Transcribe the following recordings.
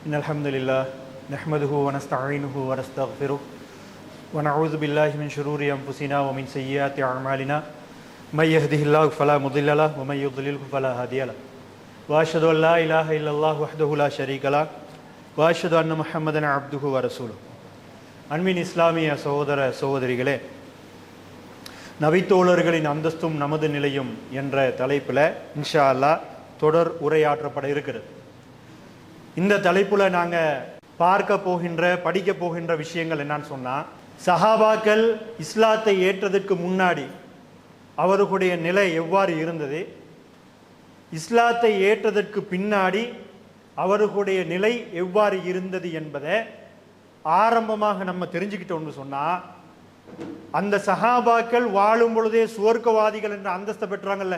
إن الحمد لله نحمده ونستعينه ونستغفره ونعوذ بالله من شرور أنفسنا ومن سيئات أعمالنا من يهده الله فلا مضل له ومن يضلله فلا هادي له وأشهد أن لا إله إلا الله وحده لا شريك له وأشهد أن محمدا عبده ورسوله அன்பின் இஸ்லாமிய சகோதர சகோதரிகளே, நபித்தோழர்களின் அந்தஸ்தும் நமது நிலையும் என்ற தலைப்பில் இன்ஷா அல்லாஹ் தொடர் உரையாற்றப்பட இருக்கிறது. இந்த தலைப்பில் நாங்கள் பார்க்க போகின்ற படிக்க போகின்ற விஷயங்கள் என்னன்னு சொன்னால், சஹாபாக்கள் இஸ்லாத்தை ஏற்றதற்கு முன்னாடி அவர்களுடைய நிலை எவ்வாறு இருந்தது, இஸ்லாத்தை ஏற்றதற்கு பின்னாடி அவர்களுடைய நிலை எவ்வாறு இருந்தது என்பதை ஆரம்பமாக நம்ம தெரிஞ்சுக்கிட்டோம்னு சொன்னால், அந்த சஹாபாக்கள் வாழும் பொழுதே சுவர்க்கவாதிகள் என்ற அந்தஸ்தை பெற்றாங்கல்ல.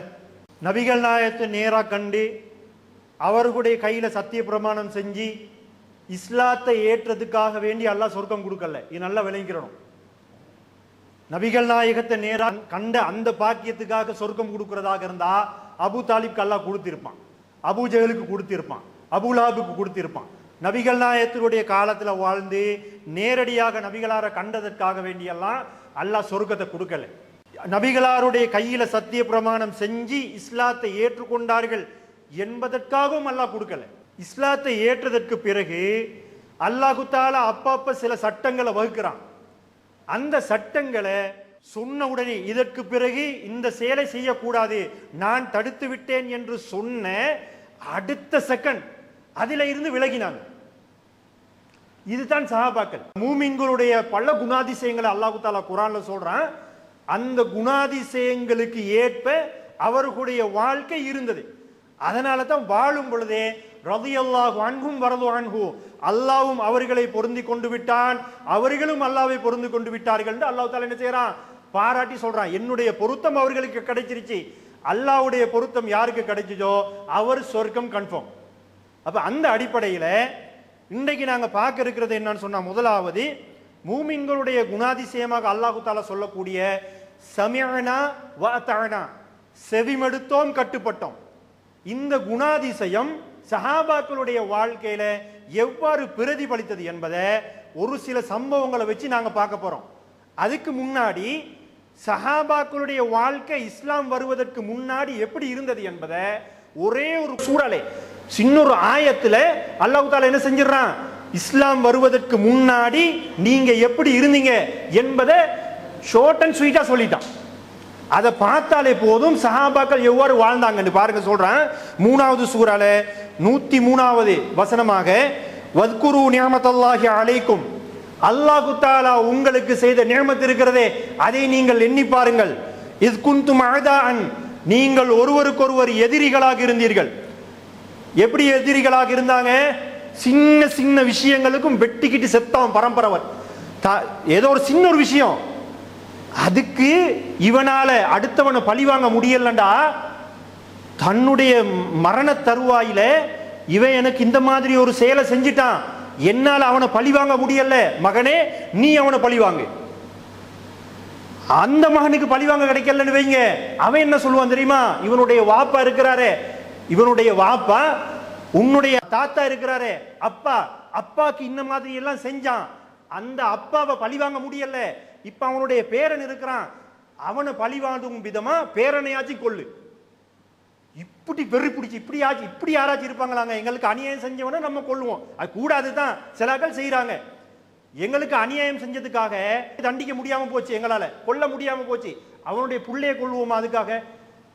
நபிகள் நாயகத்தை நேராக கண்டு அவர்களுடைய கையில் சத்திய பிரமாணம் செஞ்சு இஸ்லாத்தை ஏற்றதுக்காக வேண்டி அல்லாஹ் சொர்க்கம் கொடுக்கல. இது நல்லா விளங்கிக்கிறணும். நபிகள் நாயகத்தை நேராக கண்ட அந்த பாக்கியத்துக்காக சொர்க்கம் கொடுக்கிறதாக இருந்தா அபு தாலிப்க்கு அல்லாஹ் கொடுத்திருப்பான், அபு ஜஹலுக்கு கொடுத்திருப்பான், அபுலாபுக்கு கொடுத்திருப்பான். நபிகள் நாயகத்தினுடைய காலத்தில் வாழ்ந்து நேரடியாக நபிகளார கண்டதற்காக வேண்டியெல்லாம் அல்லாஹ் சொர்க்கத்தை கொடுக்கல. நபிகளாருடைய கையில சத்திய பிரமாணம் செஞ்சு இஸ்லாத்தை ஏற்றுக்கொண்டார்கள் என்பதற்காகவும் அல்லாஹ் கொடுக்கல. இஸ்லாத்தை ஏற்றதற்கு பிறகு அல்லாஹு தஆலா அப்பப்ப சில சட்டங்களை வகுக்கிறான். அந்த சட்டங்களை சொன்ன உடனே இதற்கு பிறகு இந்த செயலை செய்யக்கூடாது, நான் தடுத்து விட்டேன் என்று சொன்ன அடுத்த செகண்ட் அதில இருந்து விலகினாங்க. இதுதான் சஹாபாக்கள். மூமின்களுடைய பல குணாதிசயங்களை அல்லாஹு தஆலா குர்ஆன்ல சொல்றான். அந்த குணாதிசயங்களுக்கு ஏற்ப அவர்களுடைய வாழ்க்கை இருந்தது. அதனால தான் வாழும் பொழுதே ரலியல்லாஹு அன்ஹும் வரது அன்ஹு, அல்லாஹ்வும் அவர்களை பொருந்தி கொண்டு விட்டான், அவர்களும் அல்லாஹ்வை பொருந்தி கொண்டு விட்டார்கள் என்று அல்லாஹ் தஆலா என்ன செய்றான், பாராட்டி சொல்றான். என்னுடைய பொருத்தம் அவர்களுக்கு கிடைச்சிருச்சு, அல்லாஹ்வுடைய பொருத்தம் யாருக்கு கிடைச்சதோ அவர் சொர்க்கம் கன்ஃபார்ம். அப்ப அந்த அடிப்படையில இன்றைக்கு நாங்க பார்க்க இருக்கிறது என்னன்னு சொன்னா, முதலாவது மூமின்களுடைய குணாதிசயமாக அல்லாஹு தஆலா சொல்லக்கூடிய சமிஅனா வ அத்தஅனா, செவிமடுத்தோம் கட்டுப்பட்டோம். இந்த குணாதிசயம் சஹாபாக்களுடைய வாழ்க்கையில எவ்வாறு பிரதிபலித்தது என்பதை ஒரு சில சம்பவங்களை வச்சு நாங்க பார்க்க போறோம். அதுக்கு முன்னாடி சஹாபாக்களுடைய வாழ்க்கை இஸ்லாம் வருவதற்கு முன்னாடி எப்படி இருந்தது என்பதை ஒரே ஒரு சூழலை சின்னொரு ஆயத்துல அல்லாஹ் தஆலா என்ன செஞ்சிடறான், இஸ்லாம் வருவதற்கு முன்னாடி நீங்க எப்படி இருந்தீங்க என்பதை ஷார்ட் அண்ட் ஸ்வீட்டா சொல்லிட்டான். அதை பார்த்தாலே போதும் சஹாபாக்கள் எவ்வாறு வாழ்ந்தாங்கன்னு பாருங்க. சொல்றான் 3வது சூறால 103வது வசனமாக, வத்குரு நிஅமத்தல்லாஹி அலைக்கும், அல்லாஹ் தஆலா உங்களுக்கு செய்த நிஅமத் இருக்கிறதே அதை நீங்கள் எண்ணி பாருங்கள். இஸ் குன்தும் அஅதான், நீங்கள் ஒருவருக்கொருவர் எதிரிகளாக இருந்தீர்கள். எப்படி எதிரிகளாக இருந்தாங்க? சின்ன சின்ன விஷயங்களுக்கும் வெட்டிக்கிட்டு செத்தான் பரம்பரவர். ஏதோ ஒரு சின்ன ஒரு விஷயம், அதுக்கு இவனால அடுத்தவனை பழிவாங்க முடியலண்டா, தன்னுடைய மரண தருவாயில இவன் எனக்கு இந்த மாதிரி ஒரு செயலை செஞ்சிட்டான், என்னால அவனை பழிவாங்க முடியல, மகனே நீ அவனை பழிவாங்க. அந்த மகனுக்கு பழிவாங்க கிடைக்கலன்னு வைங்க, அவன் என்ன சொல்லுவான் தெரியுமா, இவனுடைய வாப்பா இருக்கிறாரே, இவனுடைய வாப்பா உன்னுடைய தாத்தா இருக்கிறாரே, அப்பா அப்பாக்கு இந்த மாதிரி எல்லாம் செஞ்சான், அந்த அப்பாவை பழிவாங்க முடியல, இப்ப அவனுடைய பேரன் இருக்கிறான், அவனை பழிவாங்கும் விதமா பேரனையாச்சும் கொள்ளு. இப்படி வெறி பிடிச்சி இப்படி யாராச்சும் இருப்பாங்களாங்க, எங்களுக்கு அநியாயம் செஞ்சவனை நம்ம கொள்ளுவோம், அது கூடாதுதான் சிலர்கள் செய்யறாங்க. எங்களுக்கு அநியாயம் செஞ்சதுக்காக தண்டிக்க முடியாம போச்சு, எங்களால கொல்ல முடியாம போச்சு, அவனுடைய புள்ளைய கொள்ளுவோமா? அதுக்காக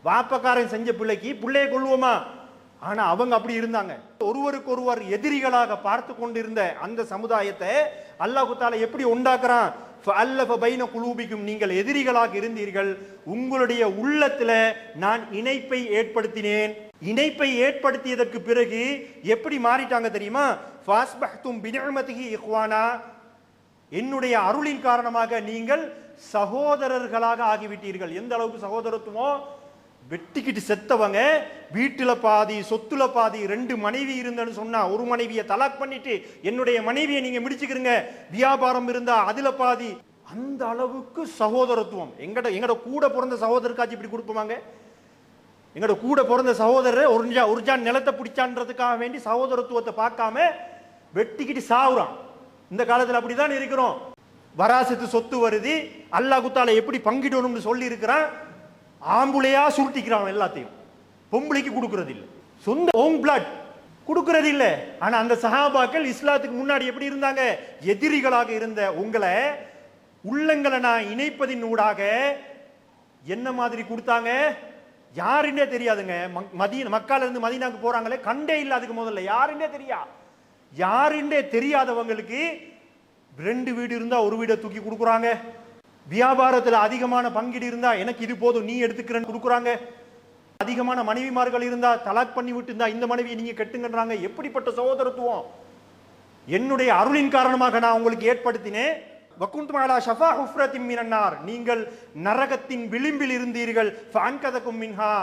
வாப்பக்காரன் செஞ்ச பிள்ளைக்கு புள்ளைய கொள்ளுவோமா? ஆனா அவங்க அப்படி இருந்தாங்க. ஒருவருக்கு ஒருவர் எதிரிகளாக பார்த்து கொண்டிருந்த அந்த சமுதாயத்தை அல்லாஹ் தஆலா எப்படி உண்டாக்குறான், ஃபஅல்லஃப பைன குலூபிக்கும், நீங்கள் எதிரிகளாக இருந்தீர்கள், உங்களுடைய உள்ளத்துல நான் இணைப்பை ஏற்படுத்தினேன். இணைப்பை ஏற்படுத்தியதற்கு பிறகு எப்படி மாறிட்டாங்க தெரியுமா, ஃபாஸ்பஹ்தும் பினிஅமதிஹி இக்வானா, என்னுடைய அருளின் காரணமாக நீங்கள் சகோதரர்களாக ஆகிவிட்டீர்கள். எந்த அளவுக்கு சகோதரத்துவம், வெட்டிக்கிட்டு செத்தவங்க வீட்டுல பாதி சொத்துல பாதி, 2 மனைவி இருந்தன்னு சொன்னா ஒரு மனைவியை தலாக் பண்ணிட்டு என்னுடைய மனைவியை நீங்க முடிச்சுக்கிறீங்க, வியாபாரம் இருந்தா அதுல பாதி, அந்த அளவுக்கு சகோதரத்துவம். எங்கட கூட பிறந்த சகோதரருக்காச்சும் இப்படி கொடுப்பாங்க? எங்களோட கூட பிறந்த சகோதரர் ஒரு ஜான் நிலத்தை பிடிச்சான்றதுக்காக வேண்டி சகோதரத்துவத்தை பார்க்காம வெட்டிக்கிட்டு சாவுறான். இந்த காலத்துல அப்படிதான் இருக்கிறோம். வராசத்து சொத்து வருது, அல்லாஹ் தாலா எப்படி பங்கிடணும்னு சொல்லி இருக்கிறான். ஆம்புளையா சுருட்டிக்கிறான் எல்லாத்தையும். பொம்பளைக்கு கொடுக்கறது இல்லை, சொந்த ஓன் பிளட் கொடுக்கறது இல்லை. ஆனா அந்த சஹாபாக்கள் இஸ்லாத்துக்கு முன்னாடி எப்படி இருந்தாங்க? எதிரிகளாக இருந்த உங்களை உள்ளங்களை நான் இணைப்பதின் ஊடாக என்ன மாதிரி கொடுத்தாங்க யாருன்னே தெரியாதுங்க. மக்கால இருந்து மதீனாக்கு போறாங்களே, கண்டே இல்லை அதுக்கு முதல்ல, யாருன்னே யாருன்னே தெரியாதவங்களுக்கு 2 வீடு இருந்தா ஒரு வீடை தூக்கி கொடுக்குறாங்க. வியாபாரத்தில் அதிகமான பங்கீடு இருந்தா எனக்கு இது போதும் நீ எடுத்துக்கிறேன்னு கொடுக்குறாங்க. அதிகமான மனைவிமார்கள் இருந்தா தலாக் பண்ணி விட்டு இருந்தா இந்த மனைவியை நீங்க கெட்டுங்கன்றாங்க. எப்படிப்பட்ட சகோதரத்துவம்! என்னுடைய அருளின் காரணமாக நான் உங்களுக்கு ஏற்படுத்தினேன். வகுந்தும் அலா ஷஃபா ஹுஃப்ரத்தின் மினன்னார், நீங்கள் நரகத்தின் விளிம்பில் இருந்தீர்கள். ஃபஅன்கதகும் மின்ஹா,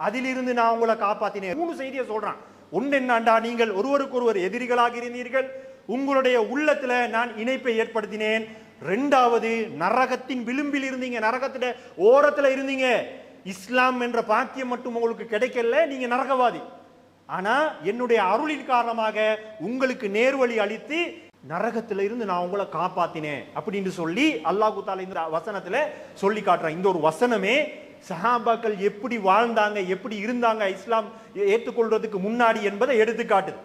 அதிலிருந்து நான் உங்களை காப்பாத்தினேன். 3 செய்தியை சொல்றான். ஒன்று என்னண்டா, நீங்கள் ஒருவருக்கொருவர் எதிரிகளாக இருந்தீர்கள், உங்களுடைய உள்ளத்துல நான் இணைப்பை ஏற்படுத்தினேன். 2வது, நரகத்தின் விளிம்பில் இருந்தீங்க, நரகத்துல ஓரத்துல இருந்தீங்க. இஸ்லாம் என்ற பாக்கியம் மட்டும் உங்களுக்கு கிடைக்கல, நீங்க நரகவாதி. ஆனா என்னுடைய அருளின் காரணமாக உங்களுக்கு நேர்வழி அளித்து நரகத்தில இருந்து நான் உங்களை காப்பாத்தினேன் அப்படின்னு சொல்லி அல்லாஹ் தஆலா இந்த வசனத்துல சொல்லி காட்டுறான். இந்த ஒரு வசனமே சஹாபாக்கள் எப்படி வாழ்ந்தாங்க, எப்படி இருந்தாங்க இஸ்லாம் ஏற்றுக்கொள்றதுக்கு முன்னாடி என்பதை எடுத்து காட்டுது.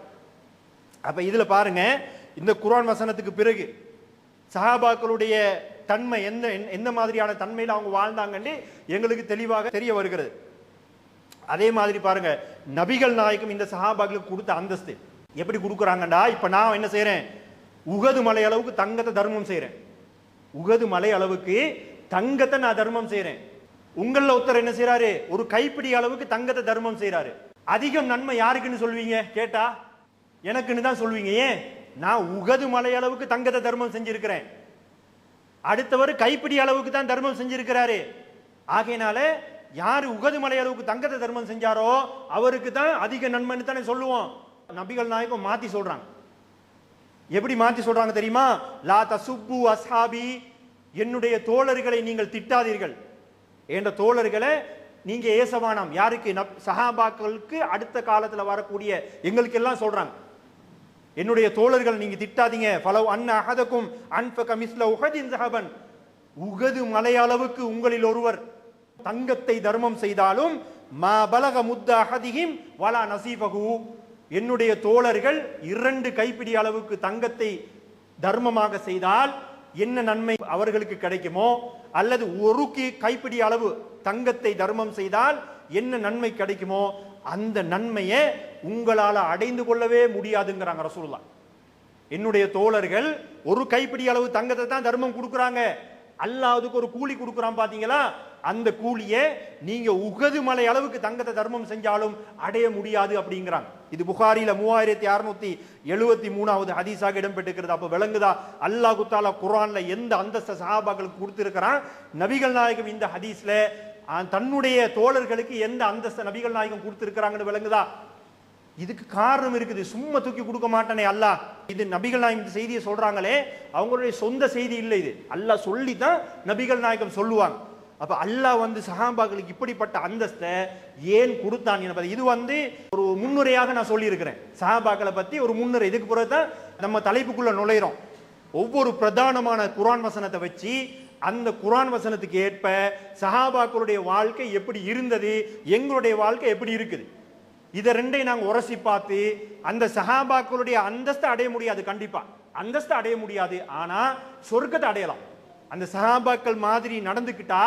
அப்ப இதுல பாருங்க, இந்த குர்ஆன் வசனத்துக்கு பிறகு சஹாபாக்களுடைய தன்மை எந்த மாதிரியான தன்மையில் அவங்க வாழ்ந்தாங்கன்னு எங்களுக்கு தெளிவாக தெரிய வருகிறது. அதே மாதிரி பாருங்க, நபிகள் நாயகம் இந்த சஹாபாக்களுக்கு கொடுத்த அந்தஸ்து எப்படி கொடுக்குறாங்கடா. இப்ப நான் என்ன செய்யறேன், உகது மலை அளவுக்கு தங்கத்தை தர்மம் செய்யறேன். உகது மலை அளவுக்கு தங்கத்தை நான் தர்மம் செய்யறேன். உங்கள ஒருத்தர் என்ன செய்யறாரு, ஒரு கைப்பிடி அளவுக்கு தங்கத்தை தர்மம் செய்யறாரு. அதிகம் நன்மை யாருக்குன்னு சொல்வீங்க கேட்டா? எனக்குன்னு தான் சொல்வீங்க. ஏன்? நான் உகது மலை அளவுக்கு தங்கத்தை தர்மம் செஞ்சிருக்கிறேன். அடுத்தவர் கைப்பிடி அளவுக்கு தான் தர்மம் செஞ்சிருக்கிறாரு. ஆகையினால யாரு உகது மலை அளவுக்கு தங்கத்தை தர்மம் செஞ்சாரோ அவருக்கு தான் அதிக நன்மைன்னு தானே சொல்லுவோம். நபிகள் நாயகம் மாத்தி சொல்றாங்க. எப்படி மாத்தி சொல்றாங்க தெரியுமா? லா தசுப்பு அஸ்ஹாபி, என்னுடைய தோழர்களை நீங்கள் திட்டாதீர்கள். என்ற தோழர்களை நீங்க ஏசவானாம். யாருக்கு? சஹாபாக்களுக்கு அடுத்த காலத்துல வரக்கூடிய எங்களுக்கு எல்லாம் சொல்றாங்க. என்னுடைய தோழர்கள் நீங்க திட்டாதீங்க. ஃபலவ் அன்ன அஹதகும் அன்ஃபக மிஸ்ல உஹதின் ஸஹபன், உகது மலை அளவுக்கு உங்களில் ஒருவர் தங்கத்தை தர்மம் செய்தாலும் மா பலக முத்த அஹதிஹிம் வலா நஸீபஹு, என்னுடைய தோழர்கள் 2 கைப்பிடி அளவுக்கு தங்கத்தை தர்மமாக செய்தால் என்ன நன்மை அவர்களுக்கு கிடைக்குமோ, அல்லது ஒரு கைப்பிடி அளவு தங்கத்தை தர்மம் செய்தால் என்ன நன்மை கிடைக்குமோ அந்த நன்மையை உங்களால அடைந்து கொள்ளவே முடியாதுங்கிறாங்க ரசூலுல்லாஹ். என்னுடைய தோழர்கள் ஒரு கைப்பிடி அளவு தங்கத்தை தான் தர்மம் கொடுக்குறாங்க, அல்லாஹ் அதுக்கு ஒரு கூலி கொடுக்குறான் பாத்தீங்களா? அந்த கூலியை நீங்க உகது மலை அளவுக்கு தங்கத்தை தர்மம் செஞ்சாலும் அடைய முடியாது அப்படிங்கிறாங்க. இது புகாரில 3673வது ஹதீஸாக இடம்பெற்றிருக்கிறது. அப்ப விளங்குதா அல்லாஹ் தஆலா குர்ஆன்ல எந்த அந்தஸ்த சஹாபாக்களுக்கு கொடுத்திருக்கிறான். நபிகள் நாயகம் இந்த ஹதீஸ்ல தன்னுடைய தோழர்களுக்கு எந்த அந்தஸ்த நபிகள் நாயகம் கொடுத்திருக்கிறாங்கன்னு விளங்குதா? இதுக்கு காரணம் இருக்குது. சும்மா தூக்கி கொடுக்க மாட்டானே அல்லாஹ். இது நபிகள் நாயகம் இந்த செய்தியை சொல்றாங்களே, அவங்களுடைய சொந்த செய்தி இல்லை, இது அல்லாஹ் சொல்லி தான் நபிகள் நாயகம் சொல்லுவாங்க. அப்ப அல்லாஹ் சஹாபாக்களுக்கு இப்படிப்பட்ட அந்தஸ்தை ஏன் கொடுத்தான் என்பது இது ஒரு முன்னுரையாக நான் சொல்லி இருக்கிறேன். சஹாபாக்களை பத்தி ஒரு முன்னுரை. இதுக்கு பிறகு தான் நம்ம தலைப்புக்குள்ள நுழைறோம். ஒவ்வொரு பிரதானமான குர்ஆன் வசனத்தை வச்சு அந்த குர்ஆன் வசனத்துக்கு ஏற்ப சஹாபாக்களுடைய வாழ்க்கை எப்படி இருந்தது, எங்களுடைய வாழ்க்கை எப்படி இருக்குது, இதை ரெண்டையும் நாங்க உரசி பார்த்து அந்த சஹாபாக்களுடைய அந்தஸ்தை அடைய முடியாது. கண்டிப்பா அந்தஸ்தை அடைய முடியாது, ஆனா சொர்க்கத்தை அடையலாம். அந்த சஹாபாக்கள் மாதிரி நடந்துக்கிட்டா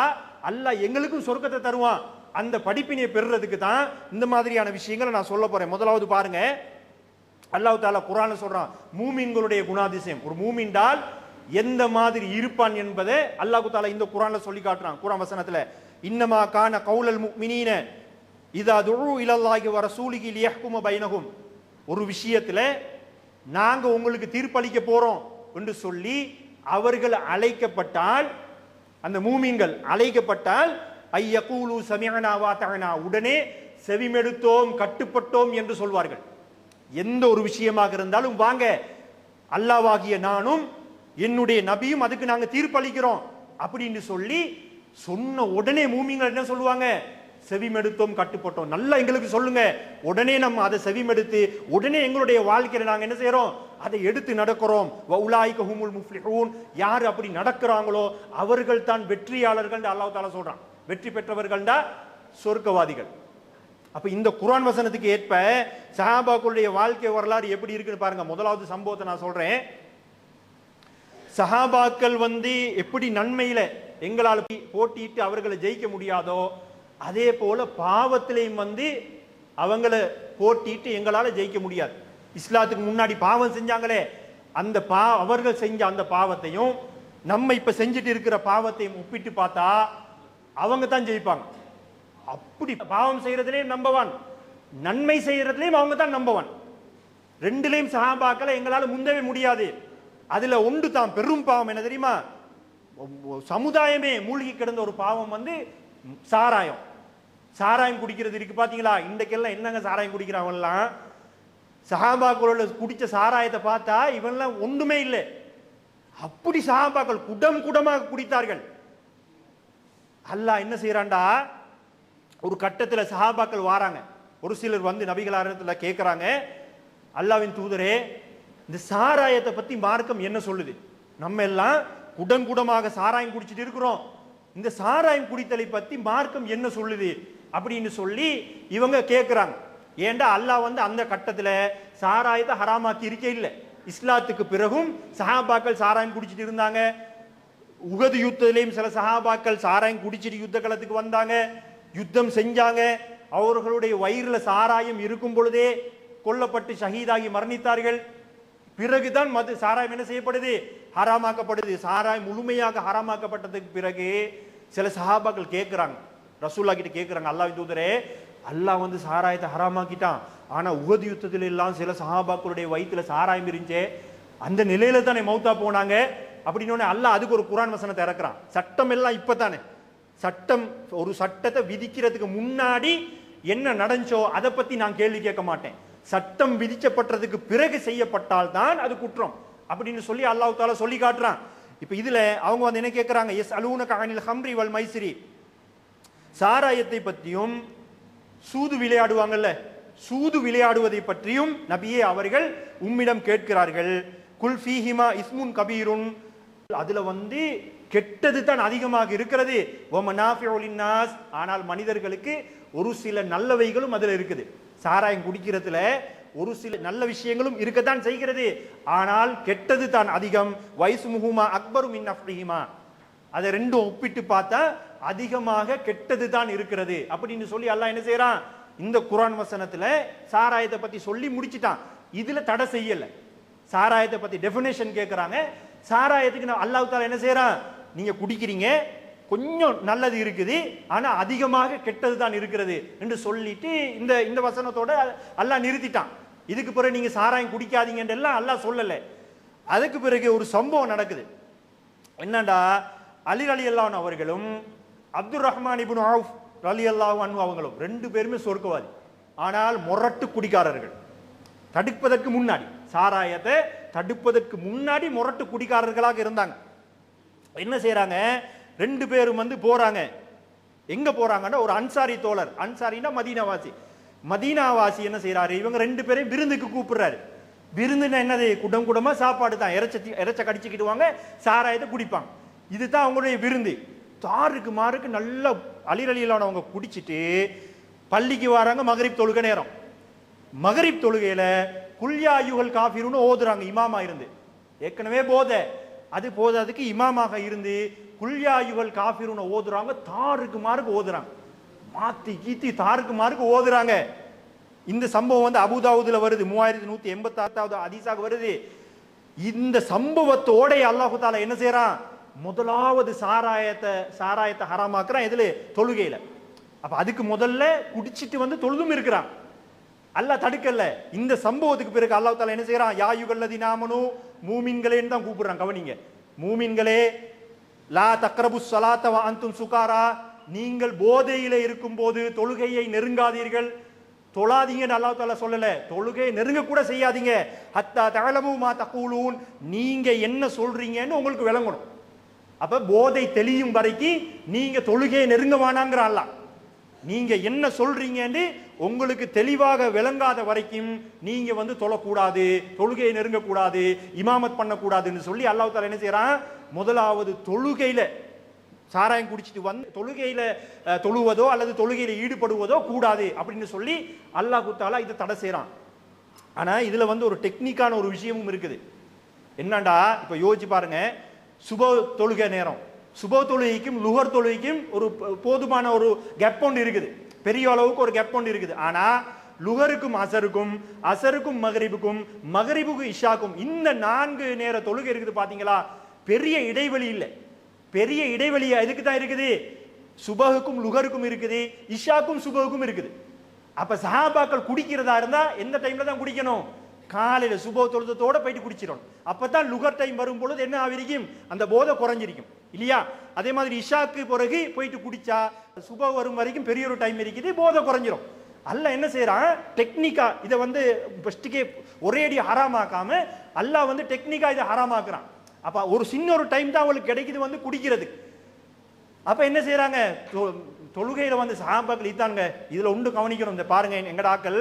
அல்லாஹ் எங்களுக்கும் சொர்க்கத்தை தருவான். அந்த படிப்பினை பெறுறதுக்கு தான் இந்த மாதிரியான விஷயங்களை நான் சொல்ல போறேன். முதலாவது பாருங்க, அல்லாஹ் தஆலா குர்ஆன்ல சொல்றான் மூமின்களுடைய குணாதிசயம். ஒரு மூமின்டால் எந்த மாதிரி இருப்பான் என்பதை அல்லாஹ் தஆலா இந்த குர்ஆன்ல சொல்லி காட்டுறான். குர்ஆன் வசனத்துல இன்னமா கான கௌலல் முஃமினீன இதா துஉ இலல்லாஹி வ ரசூலிஹி லியஹ்கும பைனஹும், ஒரு விஷயத்துல நாங்க உங்களுக்கு தீர்ப்பளிக்க போறோம் என்று சொல்லி அவர்கள் அழைக்கப்பட்டால், அந்த மூமின்கள் அழைக்கப்பட்டால் ஐயகூலு சமிஅனா வ தஅனா, உடனே செவிமெடுத்தோம் கட்டுப்பட்டோம் என்று சொல்வார்கள். எந்த ஒரு விஷயமாக இருந்தாலும் வாங்க அல்லாஹ்வாகிய நானும் என்னுடைய நபியும் அதுக்கு நாங்க தீர்ப்பளிக்கிறோம் அப்படின்னு சொல்லி சொன்ன உடனே மூமின்கள் என்ன சொல்லுவாங்க? செவிமெடுத்தோம் கட்டுப்பட்டோம். நல்லா எங்களுக்கு சொல்லுங்க. உடனே நம்ம அதை செவிமெடுத்து உடனே எங்களுடைய வாழ்க்கையில நாங்க என்ன செய்யறோம்? அதை எடுத்து நடக்கிறோம். வஉலாயிக ஹுமுல் முஃப்லிஹூன், யார் அப்படி நடக்கிறாங்களோ அவர்கள் தான் வெற்றியாளர்கள் அல்லாஹ் தஆலா சொல்றான். வெற்றி பெற்றவர்கள் தான் சொர்க்கவாதிகள். அப்ப இந்த குர்ஆன் வசனத்துக்கு ஏற்ப சஹாபாக்களுடைய வாழ்க்கை வரலாறு எப்படி இருக்குன்னு பாருங்க. முதலாவது சம்பவத்தை நான் சொல்றேன். சஹாபாக்கள் எப்படி நன்மையில எங்களால் போட்டிட்டு அவர்களை ஜெயிக்க முடியாதோ அதே போல பாவத்திலையும் அவங்கள போட்டிட்டு எங்களால ஜெயிக்க முடியாது. இஸ்லாத்துக்கு முன்னாடி பாவம் செஞ்சாங்களே, அந்த அவர்கள் செஞ்ச அந்த பாவத்தையும் நம்ம இப்ப செஞ்சுட்டு இருக்கிற பாவத்தையும் ஒப்பிட்டு பார்த்தா அவங்க தான் ஜெயிப்பாங்க. அப்படி பாவம் செய்யறதுலயும் நம்பவான், நன்மை செய்யறதுலயும் அவங்க தான் நம்பவான். ரெண்டுலையும் சஹாபாக்களை எங்களால முந்தவே முடியாது. அதுல ஒன்று தான் பெரும் பாவம் என்ன தெரியுமா? சமுதாயமே மூழ்கி கிடந்த ஒரு பாவம் சாராயம். சாராயம் குடிக்கிறது இருக்கு பாத்தீங்களா? இன்றைக்கெல்லாம் என்னங்க சாராயம் குடிக்கிறாங்கலாம். சஹாபாக்களோட குடிச்ச சாராயத்தை பார்த்தா இவன்லாம் ஒன்றுமே இல்லை. அப்படி சஹாபாக்கள் குடம் குடமாக குடித்தார்கள். அல்லாஹ் என்ன செய்யறான்டா, ஒரு கட்டத்தில் சஹாபாக்கள் வாராங்க. ஒரு சிலர் நபிகளாரிடத்துல கேட்கிறாங்க, அல்லாஹ்வின் தூதரே, இந்த சாராயத்தை பத்தி மார்க்கம் என்ன சொல்லுது? நம்ம எல்லாம் குடங்குடமாக சாராயம் குடிச்சிட்டு இருக்கிறோம், இந்த சாராயம் குடித்தலை பத்தி மார்க்கம் என்ன சொல்லுது அப்படின்னு சொல்லி இவங்க கேட்கிறாங்க. ஏண்டா அல்லாஹ் அந்த கட்டத்துல சாராயத்தை ஹராமாக்கி இருக்க இல்லை. இஸ்லாத்துக்கு பிறகும் சஹாபாக்கள் சாராயம் குடிச்சிட்டு இருந்தாங்க. உகது யுத்தத்திலையும் சில சஹாபாக்கள் சாராயம் குடிச்சிட்டு யுத்த களத்துக்கு வந்தாங்க, யுத்தம் செஞ்சாங்க. அவர்களுடைய வயிறுல சாராயம் இருக்கும் பொழுதே கொல்லப்பட்டு ஷஹீதாகி மரணித்தார்கள். பிறகுதான் சாராயம் என்ன செய்யப்படுது? ஹராமாக்கப்படுது. சாராயம் முழுமையாக ஹராமாக்கப்பட்டதுக்கு பிறகு சில சஹாபாக்கள் கேட்கிறாங்க, ரசூலுல்லாஹ் கிட்ட கேட்கிறாங்க, அல்லாஹ்வின் தூதரே, அல்லாஹ் சாராயத்தை ஹராமாக்கிட்டான், ஆனா உஹது யுத்தத்துல எல்லாம் சில சஹாபாக்களுடைய வயிற்றுல சாராயம் இருந்துச்சே, அந்த நிலையில தானே மௌத்தா போனாங்க அப்படின்னு அல்லாஹ் அதுக்கு ஒரு குர்ஆன் வசனத்தை இறக்குறான். சட்டம் எல்லாம் இப்பதானே, சட்டம் ஒரு சட்டத்தை விதிக்கிறதுக்கு முன்னாடி என்ன நடந்துச்சோ அதை பத்தி நான் கேள்வி கேட்க மாட்டேன். சட்டம் விதிக்கப்பட்டதுக்கு பிறகு செய்யப்பட்டால் தான் அது குற்றம் அப்படின்னு சொல்லி அல்லாஹ் தஆலா சொல்லி காட்டுறான். இப்ப இதுல அவங்க என்ன கேட்கிறாங்க, எஸ் அலூனக அனில் ஹம்ரி வல் மைசிரி, சாராயத்தை பற்றியும் சூது விளையாடுவாங்கல்ல, சூது விளையாடுவதை பற்றியும் நபியே அவர்கள் உம்மிடம் கேட்கிறார்கள். குல் ஃபீஹிமா இஸ்முன் கபீருன், அதுல கெட்டது தான் அதிகமாக இருக்கிறது. ஆனால் மனிதர்களுக்கு ஒரு சில நல்லவைகளும் அதுல இருக்குது. சாராயம் குடிக்கிறதுல ஒரு சில நல்ல விஷயங்களும் இருக்கத்தான் செய்கிறது, ஆனால் கெட்டது தான் அதிகம். வைசுமுஹுமா அக்பரு மின் நஃப்ரிஹிமா, அதை ரெண்டும் ஒப்பிட்டு பார்த்தா அதிகமாக கெட்டது தான் இருக்கிறது அப்படின்னு சொல்லி அல்லாஹ் என்ன செய்யறான், இந்த குர்ஆன் வசனத்துல சாராயத்தை பத்தி சொல்லி முடிச்சிட்டான். இதுல தடை செய்யல. சாராயத்தை பத்தி டெஃபினேஷன் கேட்கறாங்க. சாராயத்துக்கு அல்லாஹ் தஆலா என்ன செய்யறான், நீங்க குடிக்கிறீங்க, கொஞ்சம் நல்லது இருக்குது, ஆனா அதிகமாக கெட்டது தான் இருக்கிறது என்று சொல்லிட்டு இந்த வசனத்தோட அல்லாஹ் நிறுத்திட்டான். இதுக்கு பிறகு நீங்க சாராயம் குடிக்காதீங்கன்னு எல்லாம் அல்லாஹ் சொல்லல. அதுக்கு பிறகு ஒரு சம்பவம் நடக்குது. என்னடா, அலி ரலியல்லாஹு அவர்களும் அப்துர் ரஹ்மான் இப்னு அவுஃப் ரலியல்லாஹு அன்ஹு அவங்களும் ரெண்டு பேருமே சொர்க்கவாதி. ஆனால் முரட்டு குடிகாரர்கள். தடுப்பதற்கு முன்னாடி, சாராயத்தை தடுப்பதற்கு முன்னாடி முரட்டு குடிகாரர்களாக இருந்தாங்க. என்ன செய்யறாங்க, ரெண்டு பேரும் போறாங்க. எங்க போறாங்கன்னா, ஒரு அன்சாரி தோழர், அன்சாரினா மதீனாவாசி, மதீனாவாசி என்ன செய்யறாரு, இவங்க ரெண்டு பேரையும் விருந்துக்கு கூப்பிடுறாரு. விருந்துன்னா என்னது, குடம் குடமா சாப்பாடு தான், இறைச்ச கடிச்சுக்கிடுவாங்க, சாராயத்தை குடிப்பாங்க. இதுதான் அவங்களுடைய விருந்து. தாருக்கு மாருக்கு நல்ல அலி ரலியல்லாஹு குடிச்சிட்டு பள்ளிக்கு வராங்க. மகரிப் தொழுகை நேரம். மகரிப் தொழுகையில குல்யா அய்யுஹல் காஃபிரூன் ஓதுறாங்க இமாமா இருந்து. ஏற்கனவே போதை, அது போதாதுக்கு இமாமாக இருந்து குல்யா அய்யுஹல் காஃபிரூன் ஓதுறாங்க. தாருக்கு மாருக்கு ஓதுறாங்க, மாத்தி கீத்தி தாருக்கு மாருக்கு ஓதுறாங்க. இந்த சம்பவம் அபூதாவுதுல வருது, 3186வது ஹதீஸாக வருது. இந்த சம்பவத்தோட அல்லாஹ் தஆலா என்ன செய்யறான், முதலாவது சாராயத்தை ஹராமாக்குறான். எதுல? தொழுகையில. அப்ப அதுக்கு முதல்ல குடிச்சிட்டு தொழுதும் இருக்கிறான். அல்லாஹ் தடுக்கல. இந்த சம்பவத்துக்கு பிறகு அல்லாஹ் தஆலா என்ன செய்யறான், யா அய்யுஹல்லதீன ஆமனூ, மூமின்களேன்னு தான் கூப்பிடுறான். கவனிங்க, மூமின்களே, லா தக்ரபுஸ் ஸலாத்த வ அன்தும் சுகாரா, நீங்கள் போதையில இருக்கும்போது தொழுகையை நெருங்காதீர்கள். தொழாதீங்கன்னு அல்லாஹ் தஆலா சொல்லல, தொழுகையை நெருங்க கூட செய்யாதீங்க. ஹத்தா தஅலமு மா தகூலூன், நீங்க என்ன சொல்றீங்கன்னு உங்களுக்கு விளங்கணும். அப்ப போதை தெளியும் வரைக்கும் நீங்க தொழுகையை நெருங்க வேணாங்கிற அல்லாஹ். நீங்க என்ன சொல்றீங்கன்னு உங்களுக்கு தெளிவாக விளங்காத வரைக்கும் நீங்க தொழக்கூடாது, தொழுகையை நெருங்கக்கூடாது, இமாமத் பண்ணக்கூடாதுன்னு சொல்லி அல்லாஹ் தஆலா என்ன செய்யறான், முதலாவது தொழுகையில சாராயம் குடிச்சிட்டு தொழுகையில தொழுவதோ அல்லது தொழுகையில ஈடுபடுவதோ கூடாது அப்படின்னு சொல்லி அல்லாஹ் தஆலா இதை தடை செய்யறான். ஆனா இதுல ஒரு டெக்னிக்கான ஒரு விஷயமும் இருக்குது. என்னண்டா, இப்ப யோசிச்சு பாருங்க, சுப தொழுகை நேரம், சுப தொழுகைக்கும் லுஹர் தொழுகைக்கும் ஒரு போதுமான ஒரு கேப் ஒன்று இருக்குது, பெரிய அளவுக்கு ஒரு கேப் ஒன்று இருக்குது. ஆனா லுஹருக்கும் அசருக்கும், அசருக்கும் மகரிபுக்கும், மகரிபுக்கும் இஷாக்கும் இந்த 4 நேர தொழுகை இருக்குது பாத்தீங்களா, பெரிய இடைவெளி இல்லை. பெரிய இடைவெளி எதுக்கு தான் இருக்குது, சுபஹுக்கும் லுஹருக்கும் இருக்குது, இஷாக்கும் சுபஹுக்கும் இருக்குது. அப்ப சஹாபாக்கள் குடிக்கிறதா இருந்தா எந்த டைம்ல தான் குடிக்கணும், காலையில சுப தொழுதத்தோட போயிட்டு குடிச்சிடணும். அப்பதான் லுகர் டைம் வரும் பொழுது என்ன ஆகிருக்கும், அந்த போதை குறைஞ்சிருக்கும் இல்லையா. அதே மாதிரி இஷாக்கு பிறகு போயிட்டு குடிச்சா சுப வரும் வரைக்கும் பெரிய ஒரு டைம் இருக்குது, போதை குறைஞ்சிரும். அல்லாஹ் என்ன செய்யறான், டெக்னிக்கா இதை ஃபர்ஸ்ட்டுக்கே ஒரே அடி ஹராமாக்காம அல்லாஹ் டெக்னிக்கா இதை ஹராமாக்குறான். அப்ப ஒரு சின்ன ஒரு டைம் தான் அவங்களுக்கு கிடைக்குது குடிக்கிறது. அப்ப என்ன செய்யறாங்க, தொழுகையில சஹாபாக்கள் இதாங்க. இதுல ஒன்று கவனிக்கணும், இந்த பாருங்க, எங்கட ஆக்கள்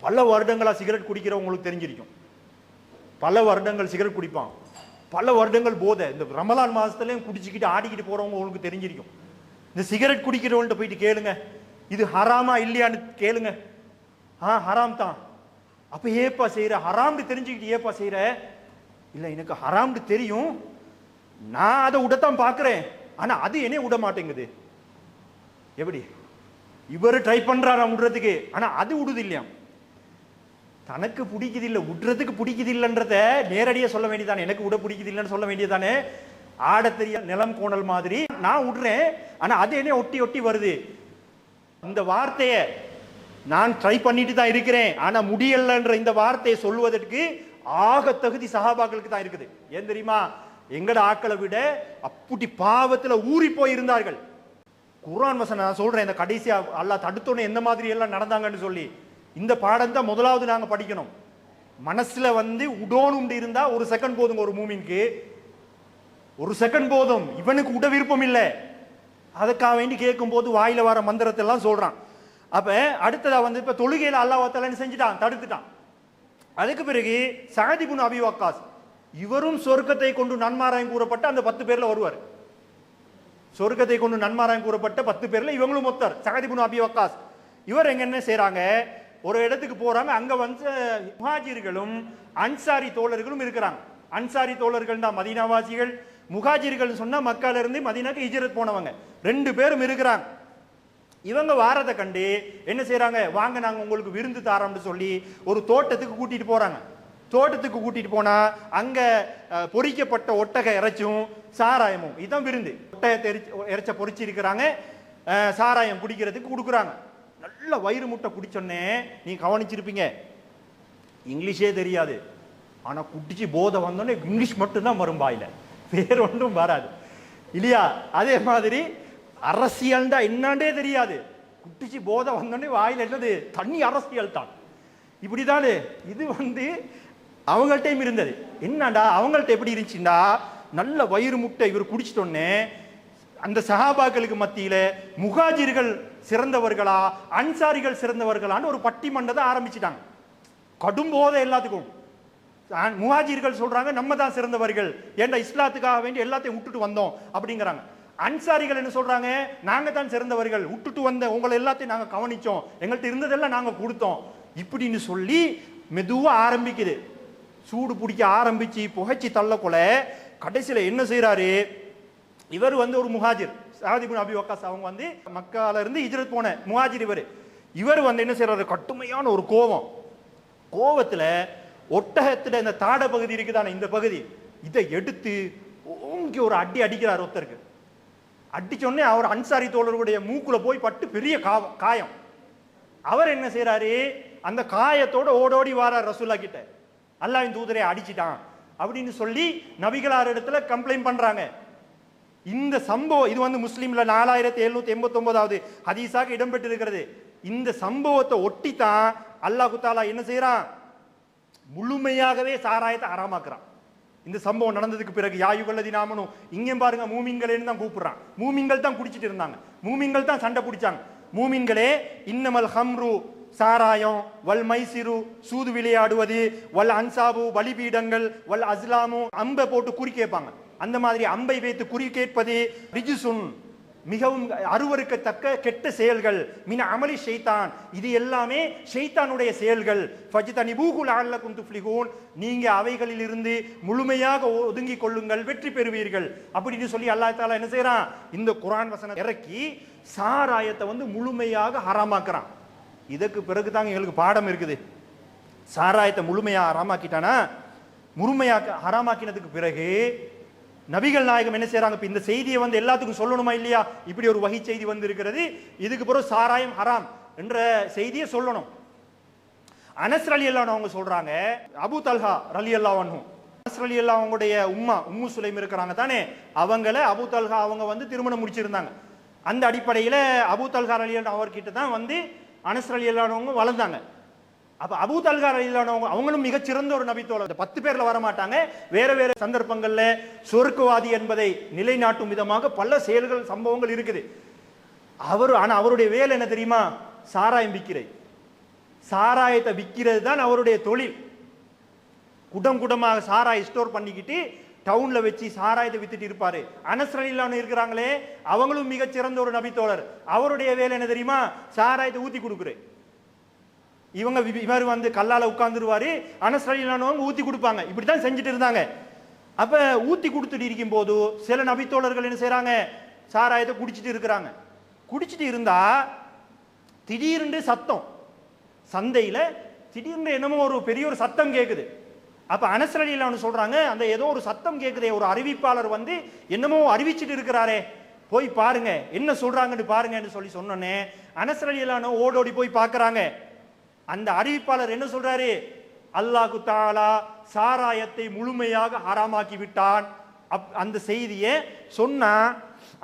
பல வருடங்களா சிகரெட் குடிக்கிறவங்களுக்கு தெரிஞ்சிருக்கும். பல வருடங்கள் சிகரெட் குடிப்பான், பல வருடங்கள் போதை, இந்த ரமலான் மாசத்துலயும் குடிச்சுக்கிட்டு ஆடிக்கிட்டு போறவங்க உங்களுக்கு தெரிஞ்சிருக்கும். இந்த சிகரெட் குடிக்கிறவன்ட்ட போயிட்டு கேளுங்க, இது ஹராமா இல்லையான்னு கேளுங்க. ஹராம் தான். அப்ப ஏப்பா செய்யற, ஹராம்னு தெரிஞ்சுக்கிட்டு ஏப்பா செய்யற? இல்ல எனக்கு ஹராம்னு தெரியும், நான் அதை விடத்தான் பாக்குறேன், ஆனா அது என்ன விட மாட்டேங்குது. எப்படி இவரு ட்ரை பண்றாரா விடுறதுக்கு, ஆனா அது விடுது இல்லையா. தனக்கு பிடிக்குது இல்ல, விடுறதுக்கு பிடிக்குது இல்லைன்றத நேரடியா சொல்ல வேண்டியதானே, எனக்கு விட பிடிக்குது இல்லைன்னு சொல்ல வேண்டியதானே. ஆட தெரிய நிலம் கோணல் மாதிரி நான் விடுறேன், ஆனா அது என்ன ஒட்டி ஒட்டி வருது. இந்த வார்த்தையை நான் ட்ரை பண்ணிட்டு தான் இருக்கிறேன், ஆனா முடியலன்ற இந்த வார்த்தையை சொல்வதற்கு ஆக தகுதி சஹாபாக்களுக்கு தான் இருக்குது. ஏன் தெரியுமா, எங்கட ஆக்களை விட அப்படி பாவத்துல ஊறி போய் இருந்தார்கள். குர்ஆன் வசனம் நான் சொல்றேன், இந்த கடைசியா அல்லாஹ் தடுத்தோன்னு எந்த மாதிரி எல்லாம் நடந்தாங்கன்னு சொல்லி, இந்த பாடம் தான் முதலாவது நாங்க படிக்கணும். மனசுல உடோனும் இருந்தா ஒரு செகண்ட் போதுங்க, ஒரு மூமின்க்கு ஒரு செகண்ட் போதும். இவனுக்கு உட விருப்பம் இல்லை, அதுக்காக வேண்டி கேட்கும் போது வாயில வர மந்திரத்தை எல்லாம் சொல்றான். அப்ப அடுத்ததா இப்ப தொழுகையில அல்லாஹ் தஆலா செஞ்சுட்டான், தடுத்துட்டான். அதுக்கு பிறகு சஅத் இப்னு அபி வக்காஸ், இவரும் சொர்க்கத்தை கொண்டு நன்மாராயம் கூறப்பட்ட அந்த 10 பேர்ல வருவார். சொர்க்கத்தை கொண்டு நன்மாராயம் கூறப்பட்ட 10 பேர்ல இவங்களும் ஒருத்தர், சஅத் இப்னு அபி வக்காஸ். இவர் என்ன செய்யறாங்க, ஒரு இடத்துக்கு போறாங்க, அங்க முஹாஜிர்களும் அன்சாரி தோழர்களும் இருக்கிறாங்க. அன்சாரி தோழர்கள் தான் மதீனாவாசிகள், முஹாஜிர்கள் சொன்னா மக்கால இருந்து மதீனாக்கு ஹிஜ்ரத் போனவங்க 2 பேரும் இருக்கிறாங்க. இவங்க வாரதை கண்டு என்ன செய்யறாங்க, வாங்க நாங்க உங்களுக்கு விருந்து தாரோம்னு சொல்லி ஒரு தோட்டத்துக்கு கூட்டிட்டு போறாங்க. தோட்டத்துக்கு கூட்டிட்டு போனா அங்க பொரிக்கப்பட்ட ஒட்டக இறைச்சும் சாராயமும், இதான் விருந்து. ஒட்டகத்தை இறைச்ச பொரிச்சு இருக்கிறாங்க, சாராயம் குடிக்கிறதுக்கு கொடுக்குறாங்க. நல்ல வயிறு முட்டை குடிச்சோன்னே நீ கவனிச்சிருப்பீங்க, இங்கிலீஷே தெரியாது, ஆனா குடிச்சு போதை வந்தோடனே இங்கிலீஷ் மட்டும்தான் வரும் வாயில, வேற ஒன்றும் வராது இல்லையா. அதே மாதிரி அரசியல்டா என்னாண்டே தெரியாது, குடிச்சு போதை வந்தோடனே வாயில என்னது தண்ணி அரசியல் தான். இப்படிதானே இது அவங்கள்ட்டையும் இருந்தது. என்னடா அவங்கள்ட்ட எப்படி இருந்துச்சுண்டா, நல்ல வயிறு முட்டை இவர் குடிச்சிட்டோன்னே அந்த சஹாபாக்களுக்கு மத்தியில முஹாஜிர்கள் சிறந்தவர்களா அன்சாரிகள் சிறந்தவர்களான்னு ஒரு பட்டிமன்றத்தை ஆரம்பிச்சிட்டாங்க. கடும் போதை எல்லாத்துக்கும். முஹாஜிர்கள் சொல்றாங்க நம்ம தான் சிறந்தவர்கள், ஏன்டா இஸ்லாத்துக்காக வேண்டி எல்லாத்தையும் விட்டுட்டு வந்தோம் அப்படிங்கிறாங்க. அன்சாரிகள் என்ன சொல்றாங்க, நாங்க தான் சிறந்தவர்கள், விட்டுட்டு வந்த உங்களை எல்லாத்தையும் நாங்க கவனிச்சோம், எங்கள்கிட்ட இருந்ததெல்லாம் நாங்க கொடுத்தோம் இப்படின்னு சொல்லி மெதுவா ஆரம்பிக்குது. சூடு பிடிக்க ஆரம்பிச்சு புகைச்சி தள்ளக்குள்ள கடைசியில என்ன செய்யறாரு, இவர் ஒரு முஹாஜிர், சஅத் இப்னு அபி வக்காஸ், அவங்க மக்கால இருந்து ஹிஜ்ரத் போன முஹாஜிர். இவர் என்ன செய்யறாரு, கடுமையான ஒரு கோவத்துல ஒட்டகத்துல இந்த தாட பகுதி இருக்குதானே, இந்த பகுதி இதை எடுத்து ஓங்கி ஒரு அடி அடிக்கிறார் ஒருத்தருக்கு. அடிச்சோடனே அவர் அன்சாரி தோழருடைய மூக்குல போய் பட்டு பெரிய காயம். அவர் என்ன செய்யறாரு, அந்த காயத்தோட ஓடோடி வாரார் ரசூல்லா கிட்ட, அல்லாஹ்வின் தூதரை அடிச்சிட்டான் அப்படின்னு சொல்லி நபிகளார் இடத்துல கம்ப்ளைண்ட் பண்றாங்க. இந்த சம்பவம் இது முஸ்லிம்ல 4789வது ஹதீஸாக இடம்பெற்றிருக்கிறது. இந்த சம்பவத்தை ஒட்டித்தான் அல்லாஹ் தஆலா என்ன செய்யறான், முழுமையாகவே சாராயத்தை ஹராமாக்குறான். இந்த சம்பவம் நடந்ததுக்கு பிறகு யாயுகல்லதி நாமனும் இங்கே பாருங்க மூமின்களேன்னு தான் கூப்பிடுறான். மூமின்கள் தான் குடிச்சிட்டு இருந்தாங்க, மூமின்கள் தான் சண்டை பிடிச்சாங்க. மூமின்களே, இன்னமல் ஹம்ரு சாராயம், வல் மைசிரு சூது விளையாடுவது, வல் அன்சாபு பலிபீடங்கள், வல் அஸ்லாமு அம்பை போட்டு குறி கேட்பாங்க. அந்த மாதிரி அம்பை வைத்து குறி கேட்பது ரிஜுசுன் மிகவும் அருவருக்கத்தக்க கெட்ட செயல்கள். மின அமலி ஷைத்தான், இது எல்லாமே ஷைத்தானுடைய செயல்கள். ஃபஜ்தனிபூஹு லஅல்லகும் துஃப்லிஹூன், நீங்க அவைகளில் இருந்து முழுமையாக ஒதுங்கிக் கொள்ளுங்கள், வெற்றி பெறுவீர்கள் அப்படின்னு சொல்லி அல்லாஹ் தஆலா என்ன செய்றான், இந்த குர்ஆன் வசனம் இறக்கி சாராயத்தை முழுமையாக ஹராமாக்குறான். இதற்கு பிறகு தாங்க எங்களுக்கு பாடம் இருக்குது. சாராயத்தை முழுமையாக ஹராமாக்கிட்டானா, முழுமையாக ஹராமாக்கினதுக்கு பிறகு நபிகள் நாயகம் என்ன செய்யறாங்க, இப்ப இந்த செய்தியை எல்லாத்துக்கும் சொல்லணுமா இல்லையா? இப்படி ஒரு வகை செய்தி இருக்கிறது, இதுக்கு பிறகு சாராயம் ஹராம் என்ற செய்தியை சொல்லணும். அனஸ் ரலியல்லாஹு அன்ஹு அவங்க சொல்றாங்க, அபூ தல்ஹா ரலியல்லாஹு அன்ஹு, அனஸ் ரலியல்லாஹு அவங்களுடைய உம்மு சுலைம் இருக்கிறாங்க தானே, அவங்கள அபூ தல்ஹா அவங்க திருமணம் முடிச்சிருந்தாங்க. அந்த அடிப்படையில் அபூ தல்ஹா ரலியல்லாஹு அவர்கிட்ட தான் அனஸ் ரலியல்லாஹு அன்ஹு வளர்ந்தாங்க. அப்ப அபூ தல்ஹா ரலியல்லாஹு அன்ஹு அவங்களும் மிகச்சிறந்த ஒரு நபித்தோழர். 10 பேர்ல வர மாட்டாங்க, வேற வேற சந்தர்ப்பங்கள்ல சொர்க்கவாதி என்பதை நிலைநாட்டும் விதமாக பல செயல்கள் சம்பவங்கள் இருக்குது. ஆனா அவருடைய வேலை என்ன தெரியுமா? சாராயம் விற்கிறது. சாராயத்தை விற்கிறது தான் அவருடைய தொழில். குடம் குடமாக சாராயம் ஸ்டோர் பண்ணிக்கிட்டு டவுன்ல வச்சு சாராயத்தை வித்துட்டு இருப்பாரு. அனஸ் ரலியல்லாஹு அன்ஹு இருக்கிறாங்களே, அவங்களும் மிகச்சிறந்த ஒரு நபித்தோழர். அவருடைய வேலை என்ன தெரியுமா? சாராயத்தை ஊத்தி கொடுக்குறது. இவர் கல்லால உட்கார்ந்துருவாரு, அனஸ் ரலியல்லாஹு அன்ஹு ஊத்தி கொடுப்பாங்க. இப்படித்தான் செஞ்சுட்டு இருந்தாங்க. அப்ப ஊத்தி கொடுத்துட்டு இருக்கும் போது சில நபித்தோழர்கள் என்ன செய்யறாங்க, சாராயத்தை குடிச்சிட்டு இருக்கிறாங்க. குடிச்சிட்டு இருந்தா திடீர்னு சத்தம், சந்தையில திடீர்னு என்னமோ ஒரு பெரிய ஒரு சத்தம் கேட்குது. அப்ப அனஸ் ரலியல்லாஹு அன்ஹு சொல்றாங்க, அந்த ஏதோ ஒரு சத்தம் கேட்குதே, ஒரு அறிவிப்பாளர் என்னமோ அறிவிச்சிட்டு இருக்கிறாரே, போய் பாருங்க என்ன சொல்றாங்கன்னு பாருங்கன்னு சொன்னோன்னே அனஸ் ரலியல்லாஹு அன்ஹு ஓடோடி போய் பார்க்கறாங்க. அந்த அறிவிப்பாளர் என்ன சொல்றாரு, அல்லாஹ் தஆலா சாராயத்தை முழுமையாக ஹராமாக்கி விட்டான். அந்த செய்தியை சொன்னா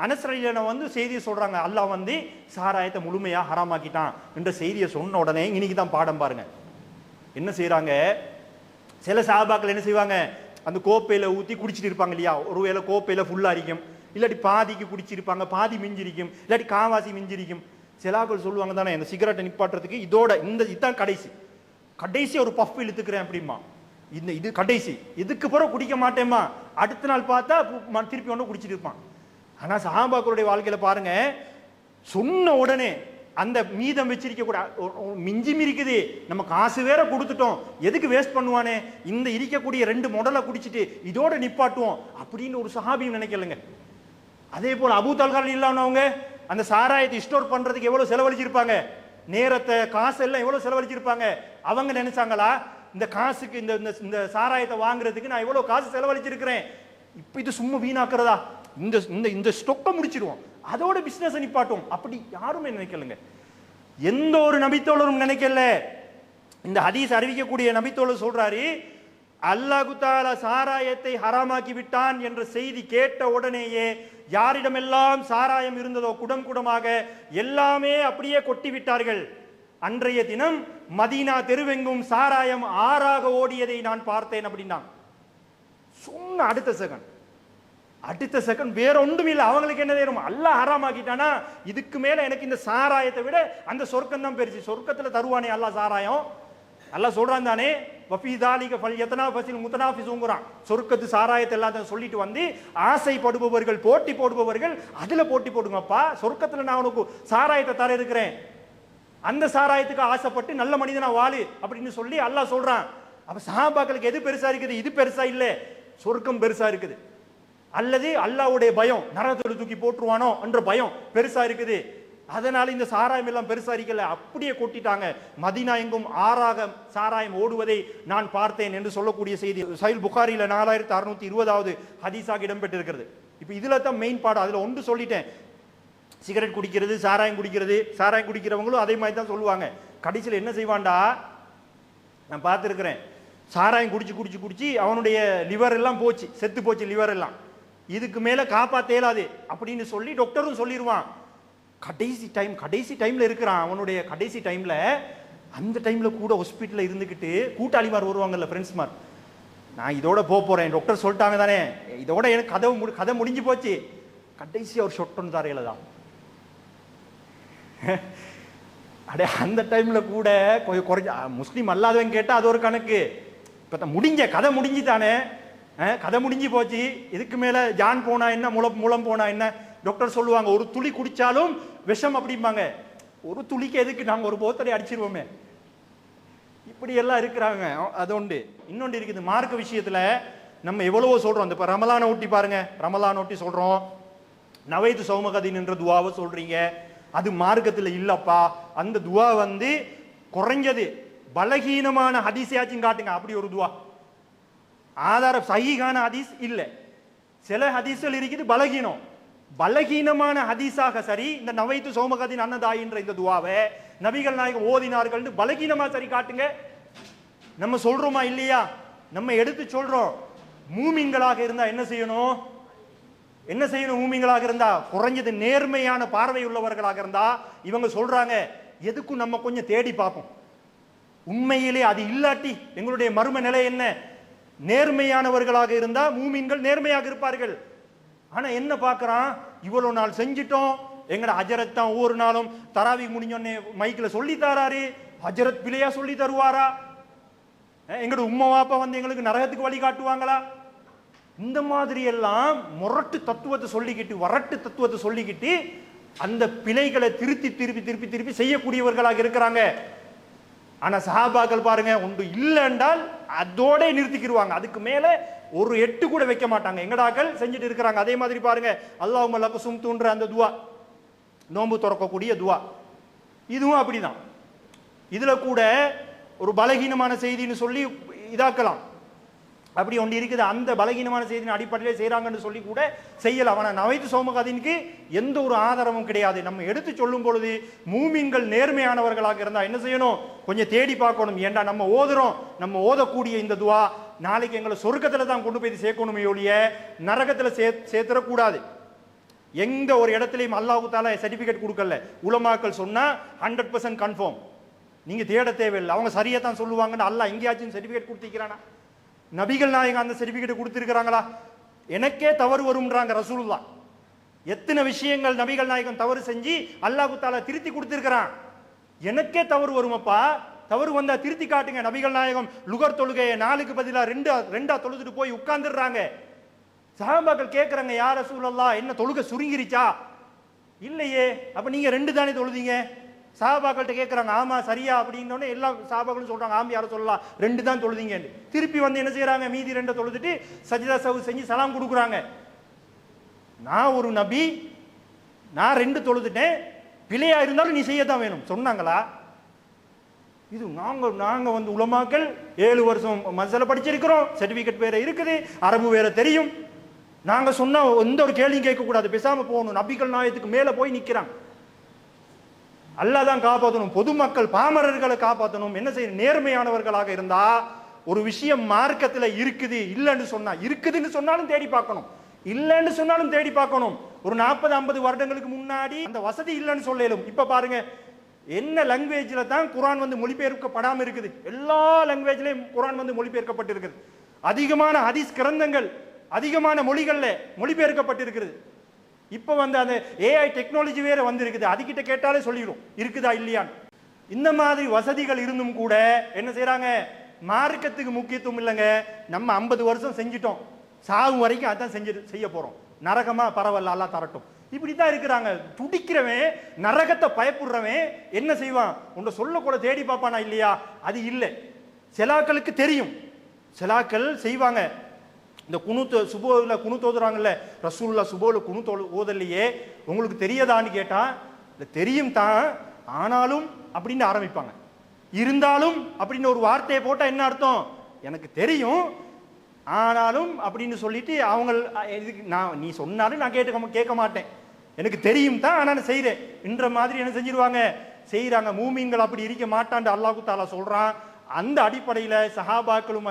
அனஸ் ரலியல்லாஹு அன்ஹு செய்தியை சொல்றாங்க, அல்லாஹ் சாராயத்தை முழுமையாக ஹராமாக்கிட்டான் என்ற செய்தியை சொன்ன உடனே இன்னைக்கு தான் பாடம் பாருங்க. என்ன செய்யறாங்க, சில சஹாபாக்கள் என்ன செய்வாங்க, அந்த கோப்பையில ஊத்தி குடிச்சிட்டு இருப்பாங்க இல்லையா, ஒருவேளை கோப்பையில ஃபுல்லா இருக்கும், இல்லாட்டி பாதிக்கு குடிச்சிருப்பாங்க, பாதி மிஞ்சிருக்கும், இல்லாட்டி காவாசி மிஞ்சிருக்கும். சிலாக்கள் சொல்லுவாங்க தானே, இந்த சிகரெட்டை நிப்பாட்டுறதுக்கு இதோட இதுதான் கடைசி ஒரு பஃப் இழுத்துக்கிறேன் அப்படிமா, இது கடைசி, இதுக்கு பிறகு குடிக்க மாட்டேமா. அடுத்த நாள் பார்த்தா திருப்பி ஒன்று குடிச்சிட்டு இருப்பான். ஆனா சஹாபாக்களுடைய வாழ்க்கையில பாருங்க, சொன்ன உடனே அந்த மீதம் வச்சிருக்க கூட மிஞ்சி இருக்குது, நம்ம காசு வேற கொடுத்துட்டோம், எதுக்கு வேஸ்ட் பண்ணுவானே, இந்த இருக்கக்கூடிய 2 மொடலை குடிச்சிட்டு இதோட நிப்பாட்டுவோம் அப்படின்னு ஒரு சஹாபியும் நினைக்கலங்க. அதே போல அபூ தல்ஹா ரலியல்லாஹு அவங்க அந்த சாராயத்தை ஸ்டோர் பண்றதுக்கு எவ்வளவு செலவழிச்சிருப்பாங்க, நேரத்தை காசு எல்லாம் எவ்வளவு செலவழிச்சிருப்பாங்க. அவங்க நினைச்சாங்களா, இந்த காசுக்கு இந்த சாராயத்தை வாங்குறதுக்கு நான் எவ்வளவு காசு செலவழிச்சிருக்கிறேன், இப்ப இது சும்மா வீணாக்குறதா, இந்த ஸ்டொக்கை முடிச்சிருவோம், அதோட பிசினஸ் நிப்பாட்டும், அப்படி யாருமே நினைக்கலங்க. எந்த ஒரு நபித்தோழரும் நினைக்கல. இந்த ஹதீஸ் அறிவிக்கக்கூடிய நபித்தோழர் சொல்றாரு, அல்லாஹ் தஆலா சாராயத்தை ஹராமாக்கி விட்டான் என்ற செய்தி கேட்ட உடனேயே யாரிடமெல்லாம் சாராயம் இருந்ததோ குடம் குடமாக எல்லாமே அப்படியே கொட்டி விட்டார்கள். அன்றைய தினம் மதீனா தெருவெங்கும் சாராயம் ஆறாக ஓடியதை நான் பார்த்தேன் அப்படின்னா சொன்ன அடுத்த செகண்ட் வேற ஒன்றும் இல்லை. அவங்களுக்கு என்ன தெரியும், அல்லாஹ் ஹராமாக்கிட்டானா இதுக்கு மேல எனக்கு இந்த சாராயத்தை விட அந்த சொர்க்கம் தான் பெருசு. சொர்க்கத்துல தருவானே அல்லாஹ் சாராயம், அல்லாஹ் சொல்றான் தானே, வஃபீதாலிக ஃபல்யதனாஃபஸில் முத்தனாஃபிஸூங்கறான். சொர்க்கத்து சாராயத்தை எல்லாத்தையும் சொல்லிட்டு ஆசைப்படுபவர்கள், போட்டி போடுபவர்கள் அதுல போட்டி போடுங்கப்பா, சொர்க்கத்துல நான் உனக்கு சாராயத்தை தர இருக்கிறேன், அந்த சாராயத்துக்கு ஆசைப்பட்டு நல்ல மனிதனா வாழு அப்படின்னு சொல்லி அல்லாஹ் சொல்றான். அப்ப சஹாபாக்களுக்கு எது பெருசா இருக்குது, இது பெருசா இல்ல, சொர்க்கம் பெருசா இருக்குது, அல்லது அல்லாஹ்வுடைய பயம், நரகத்துல தூக்கி போட்டுருவானோ என்ற பயம் பெருசா இருக்குது. அதனால இந்த சாராயம் எல்லாம் பெருசா இருக்கல, அப்படியே கொட்டிட்டாங்க. மதீனா எங்கும் ஆறாக சாராயம் ஓடுவதை நான் பார்த்தேன் என்று சொல்லக்கூடிய செய்தி சஹீஹ் புகாரில 4620வது ஹதீஸாக இடம்பெற்றிருக்கிறது. இப்போ இதுல தான் மெயின் பாடம். அதுல ஒன்று சொல்லிட்டேன், சிகரெட் குடிக்கிறது, சாராயம் குடிக்கிறது. சாராயம் குடிக்கிறவங்களும் அதே மாதிரி தான் சொல்லுவாங்க. கடைசியில் என்ன செய்வான்டா, நான் பார்த்துருக்கிறேன், சாராயம் குடிச்சு குடிச்சு குடிச்சு அவனுடைய லிவர் எல்லாம் போச்சு, செத்து போச்சு லிவர் எல்லாம், இதுக்கு மேல காப்பாற்ற இயலாது அப்படின்னு சொல்லி டாக்டரும் சொல்லிடுவான். கடைசி டைம்ல இருக்கிறான், அவனுடைய கடைசி டைம்ல, அந்த டைம்ல கூட ஹாஸ்பிட்டல்ல இருந்துகிட்டு கூட்டாளிமார் வருவாங்கல்ல, ஃப்ரெண்ட்ஸ்மார், நான் இதோட போறேன், டாக்டர் சொல்லிட்டாங்க தானே, இதோட எனக்கு கதை முடிஞ்சு போச்சு. கடைசி அவர் சொட்டொன்னு தரையில தான். அடே அந்த டைம்ல கூட கொஞ்சம் குறைஞ்ச முஸ்லீம் அல்லாதவன் கேட்டா அது ஒரு கணக்கு. இப்ப முடிஞ்ச கதை முடிஞ்சு தானே, கதை முடிஞ்சு போச்சு. இதுக்கு மேல ஜான் போனா என்ன, முளம் போனா என்ன? டாக்டர் சொல்லுவாங்க ஒரு துளி குடிச்சாலும் விஷம் அப்படிம்பாங்க. ஒரு துளிக்கு எதுக்கு நாங்க ஒரு போத்தலை அடிச்சிருவோமே. இப்படி எல்லாம் இருக்கிறாங்க. அது ஒன்று. இன்னொன்று இருக்குது மார்க்க விஷயத்துல நம்ம எவ்வளவோ சொல்றோம். இப்ப ரமலானை ஒட்டி பாருங்க, ரமலான் ஒட்டி சொல்றோம், நவைத்து சௌமகதின் என்ற துவாவை சொல்றீங்க. அது மார்க்கத்தில் இல்லப்பா. அந்த துவா குறைஞ்சது பலகீனமான ஹதீஸையாச்சும் காட்டுங்க. அப்படி ஒரு துவா ஆதார சஹீஹான ஹதீஸ் இல்ல. சில ஹதீஸ்கள் இருக்குது பலகீனமான ஹதீஸாக சரி இந்த நவைத்து சௌமகதின் அன்னதாயின்ற இந்த துவாவை நபிகள் நாயகம் ஓதினார்கள் பலகீனமா சரி காட்டுங்க. நம்ம சொல்றோமா இல்லையா? நம்ம எடுத்து சொல்றோம். மூமின்களாக இருந்தா என்ன செய்யணும்? மூமின்களாக இருந்தா குறைஞ்சது நேர்மையான பார்வை உள்ளவர்களாக இருந்தா இவங்க சொல்றாங்க, எதுக்கும் நம்ம கொஞ்சம் தேடி பார்ப்போம். உண்மையிலே அது இல்லாட்டி எங்களுடைய மர்ம நிலை என்ன? நேர்மையானவர்களாக இருந்தா மூமின்கள் நேர்மையாக இருப்பார்கள். ஆனா என்ன பார்க்கறான், இவ்வளவு நாள் செஞ்சிட்டோம், எங்கட ஹஜரத் ஒவ்வொரு நாளும் தராவி முடிஞ்சோடனே மைக்கில் சொல்லி தராரு, ஹஜரத் பிள்ளையா சொல்லி தருவாரா? எங்கட உம்மா வாப்பா எங்களுக்கு நரகத்துக்கு வழி காட்டுவாங்களா? இந்த மாதிரி எல்லாம் முரட்டு தத்துவத்தை சொல்லிக்கிட்டு வரட்டு தத்துவத்தை சொல்லிக்கிட்டு அந்த பிழைகளை திருப்பி செய்யக்கூடியவர்களாக இருக்கிறாங்க. ஆனா சஹாபாக்கள் பாருங்க, ஒன்று இல்லை என்றால் அதோட நிறுத்திக்கிடுவாங்க. அதுக்கு மேல ஒரு எட்டு கூட வைக்க மாட்டாங்க. எங்கடாக்கள் செஞ்சுட்டு இருக்கிறாங்க. அதே மாதிரி பாருங்க, அல்லாஹும்ம லக சும்துன்ற அந்த துவா, நோன்பு திறக்கக்கூடிய துவா, இதுவும் அப்படிதான். இதுல கூட ஒரு பலகீனமான செய்தின்னு சொல்லி இதாக்கலாம். அப்படி ஒன்று இருக்குது. அந்த பலகீனமான செய்தியின் அடிப்படையில் செய்யறாங்கன்னு சொல்லி கூட செய்யலாம். ஆனால் நவைத்து சௌமகதினுக்கு எந்த ஒரு ஆதாரமும் கிடையாது. நம்ம எடுத்து சொல்லும் பொழுது மூமின்கள் நேர்மையானவர்களாக இருந்தால் என்ன செய்யணும்? கொஞ்சம் தேடி பார்க்கணும். ஏண்டா நம்ம ஓதுறோம், நம்ம ஓதக்கூடிய இந்த துவா நாளைக்கு எங்களை சொர்க்கத்துல தான் கொண்டு போய் சேர்க்கணுமே ஒழிய நரகத்துல சேர்த்துடக்கூடாது. எங்க ஒரு இடத்துலையும் அல்லாஹ் தஆலா சர்டிபிகேட் கொடுக்கல. உலமாக்கள் சொன்னா 100% கன்ஃபார்ம், நீங்க தேட தேவையில்லை, அவங்க சரியா தான் சொல்லுவாங்கன்னு அல்லாஹ் எங்கேயாச்சும் சர்டிபிகேட் கொடுத்திருக்கிறானா? நபிகள் நாயகம் அந்த சர்டிபிகேட் கொடுத்திருக்கிறாங்களா? எனக்கே தவறு வரும்ன்றாங்க ரசூலுல்லாஹ். எத்தனை விஷயங்கள் நபிகள் நாயகம் தவறு செஞ்சு அல்லாஹ் தஆலா திருத்தி கொடுத்திருக்கிறான். எனக்கே தவறு வருமப்பா, தவறு வந்தா திருத்தி காட்டுங்க. நபிகள் நாயகம் லுகர் தொழுகையை 4க்கு பதிலா 2 தொழுதுட்டு போய் உட்கார்ந்துடுறாங்க. சஹாபாக்கள் கேட்கறாங்க, யா ரசூலல்லாஹ் என்ன தொழுகை சுருங்கிருச்சா? இல்லையே. அப்ப நீங்க 2 தானே தொழுதீங்க? சஹாபாக்கள்கிட்ட கேட்கறாங்க, ஆமா சரியா அப்படின்னோடனே எல்லா சஹாபாக்களும் சொல்றாங்க, ஆமா யாரும் சொல்லலாம் 2 தான் தொழுதீங்க. திருப்பி என்ன செய்யறாங்க, மீதி 2 தொழுதுட்டு சஜிதா சவு செஞ்சு சலாம் கொடுக்குறாங்க. நான் ஒரு நபி, நான் 2 தொழுதுட்டேன், பிழையா இருந்தாலும் நீ செய்யத்தான் வேணும் சொன்னாங்களா? இது நாங்க உலமாக்கள் 7 வருஷம் மசல படிச்சிருக்கிறோம், சர்டிபிகேட் வேற இருக்குது, அரபு வேற தெரியும். நாங்க சொன்னா எந்த ஒரு கேள்வியும் கேட்க கூடாது, பேசாம போகணும். நபிகள் நாயத்துக்கு மேல போய் நிக்கிறாங்க. அல்லாஹ் தான் காப்பாற்றணும், பொதுமக்கள் பாமரர்களை காப்பாற்றணும். என்ன செய்ய, நேர்மையானவர்களாக இருந்தா ஒரு விஷயம் மார்க்கத்துல இருக்குது, இல்லைன்னு சொன்னா இருக்குதுன்னு சொன்னாலும் தேடி பார்க்கணும், இல்லைன்னு சொன்னாலும் தேடி பார்க்கணும். ஒரு 40-50 வருடங்களுக்கு முன்னாடி அந்த வசதி இல்லைன்னு சொல்லலும். இப்ப பாருங்க, என்ன லாங்குவேஜ்ல தான் குர்ஆன் மொழிபெயர்க்கப்படாம இருக்குது? எல்லா லாங்குவேஜ்லயும் குர்ஆன் மொழிபெயர்க்கப்பட்டிருக்குது. அதிகமான ஹதீஸ் கிரந்தங்கள் அதிகமான மொழிகள்ல மொழிபெயர்க்கப்பட்டிருக்கிறது. இப்ப அந்த ஏஐ டெக்னாலஜி வேற வந்திருக்குது, அதுகிட்ட கேட்டாலே சொல்லிடும் இருக்குதா இல்லையான்னு. இந்த மாதிரி வசதிகள் இருந்தும் கூட என்ன செய்யறாங்க, மார்க்கத்துக்கு முக்கியத்துவம் இல்லைங்க. நம்ம 50 வருஷம் செஞ்சிட்டோம், சாகும் வரைக்கும் அதான் செய்ய போறோம், நரகமா பரவாயில்ல அல்லாஹ் தரட்டும். இப்படித்தான் இருக்கிறாங்க. துடிக்கிறவன், நரகத்தை பயப்படுறவன் என்ன செய்வான், உன்னை சொல்ல கூட தேடி பார்ப்பானா இல்லையா? அது இல்லை. சிலாக்களுக்கு தெரியும், சிலாக்கள் செய்வாங்க. இந்த சுபோல குனூத் ஓதுறாங்கல்ல, ரசூலுல்லாஹ் சுபோல குனூத் ஓதல்லையே, உங்களுக்கு தெரியாதான்னு கேட்டா தெரியும் தான், ஆனாலும் அப்படின்னு ஆரம்பிப்பாங்க. இருந்தாலும் அப்படின்னு ஒரு வார்த்தையை போட்டா என்ன அர்த்தம், எனக்கு தெரியும் ஆனாலும் அப்படின்னு சொல்லிட்டு அவங்க நீ சொன்னாலும் நான் கேட்க மாட்டேன், எனக்கு தெரியும் தான் ஆனா செய்யறேன் என்ற மாதிரி என்ன செஞ்சிருவாங்க, செய்யறாங்க. மூமின்கள் அப்படி இருக்க மாட்டான்னு அல்லாஹ் தஆலா சொல்றான். அந்த அடிப்படையில சஹாபாக்களும்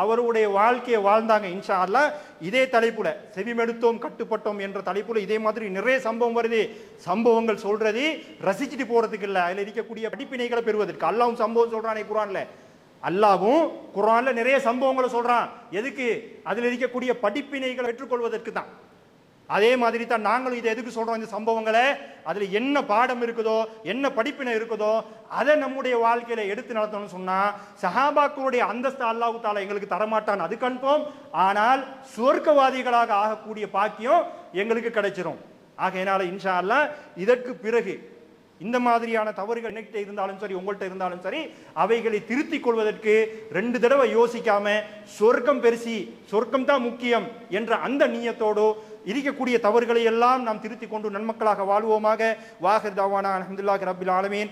அவருடைய வாழ்க்கையை வாழ்ந்தாங்க. இன்ஷா அல்லாஹ் இதே தலைப்புல செவிமெடுத்தோம் கட்டுப்பட்டோம் என்ற தலைப்புல இதே மாதிரி நிறைய சம்பவம் வருது. சம்பவங்கள் சொல்றது ரசிச்சுட்டு போறதுக்கு இல்ல, அதுல இருக்கக்கூடிய படிப்பினைகளை பெறுவதற்கு. அல்லாஹ்வும் சம்பவம் சொல்றானே குர்ஆன்ல, அல்லாவும் குர்ஆன்ல நிறைய சம்பவங்களை சொல்றான். எதுக்கு? அதில் இருக்கக்கூடிய படிப்பினைகளை பெற்றுக்கொள்வதற்கு தான். அதே மாதிரி தான் நாங்களும் இதை எதுக்கு சொல்றோம்? இந்த சம்பவங்களை அதுல என்ன பாடம் இருக்குதோ, என்ன படிப்பினை இருக்குதோ, அதை நம்முடைய வாழ்க்கையில எடுத்து நடத்தணும்னு சொன்னா சஹாபாக்களுடைய அந்தஸ்து அல்லாஹ் தஆலா எங்களுக்கு தரமாட்டான், அது கன்ஃபார்ம். ஆனால் சுவர்க்கவாதிகளாக ஆகக்கூடிய பாக்கியம் எங்களுக்கு கிடைச்சிரும். ஆகையினால இன்ஷா அல்லாஹ் இதற்கு பிறகு இந்த மாதிரியான தவறுகள் என்னகிட்ட இருந்தாலும் சரி, உங்கள்கிட்ட இருந்தாலும் சரி, அவைகளை திருத்திக் கொள்வதற்கு 2 தடவை யோசிக்காம சொர்க்கம் பெருசி, சொர்க்கம் தான் முக்கியம் என்ற அந்த நியத்தோடு இருக்கக்கூடிய தவறுகளை எல்லாம் நாம் திருத்திக் கொண்டு நன்மக்களாக வாழ்வோமாக. வாஹிர் தவானா அல்ஹம்துலில்லாஹி ரப்பில் ஆலமீன்.